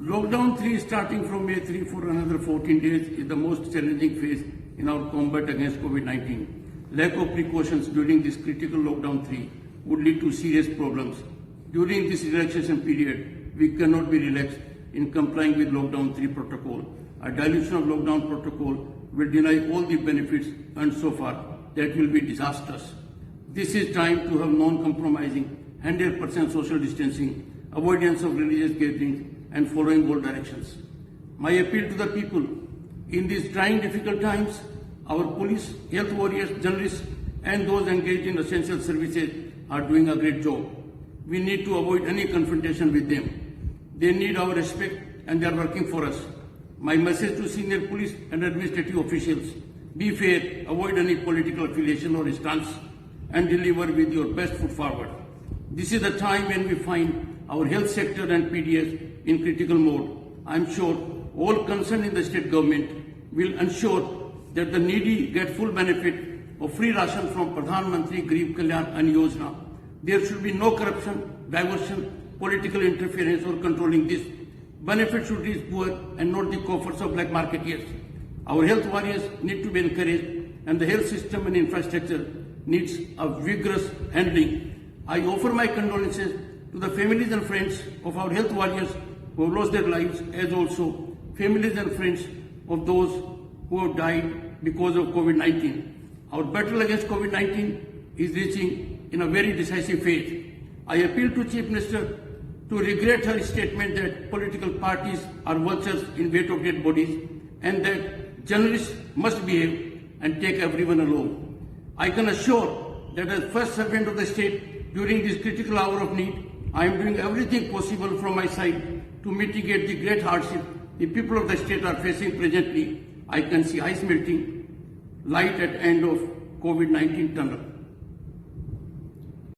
Lockdown 3 starting from May 3 for another 14 days is the most challenging phase in our combat against COVID-19. Lack of precautions during this critical lockdown 3 would lead to serious problems. During this relaxation period, we cannot be relaxed in complying with lockdown 3 protocol. A dilution of lockdown protocol will deny all the benefits earned so far. That will be disastrous. This is time to have non-compromising 100% social distancing, avoidance of religious gatherings, and following all directions. My appeal to the people, in these trying difficult times, our police, health warriors, journalists, and those engaged in essential services are doing a great job. We need to avoid any confrontation with them. They need our respect and they are working for us. My message to senior police and administrative officials, be fair, avoid any political affiliation or stance, and deliver with your best foot forward. This is the time when we find our health sector and PDS in critical mode. I am sure all concerned in the state government will ensure that the needy get full benefit of free ration from Pradhan Mantri Garib Kalyan Ann Yojana. There should be no corruption, diversion, political interference or controlling this. Benefit should reach poor and not the coffers of black marketeers. Our health warriors need to be encouraged and the health system and infrastructure needs a vigorous handling. I offer my condolences to the families and friends of our health warriors who have lost their lives, as also families and friends of those who have died because of COVID-19. Our battle against COVID-19 is reaching in a very decisive phase. I appeal to Chief Minister to regret her statement that political parties are vultures in wait of dead bodies and that journalists must behave and take everyone along. I can assure that as first servant of the state during this critical hour of need, I am doing everything possible from my side to mitigate the great hardship the people of the state are facing presently. I can see ice melting, light at end of COVID-19 tunnel.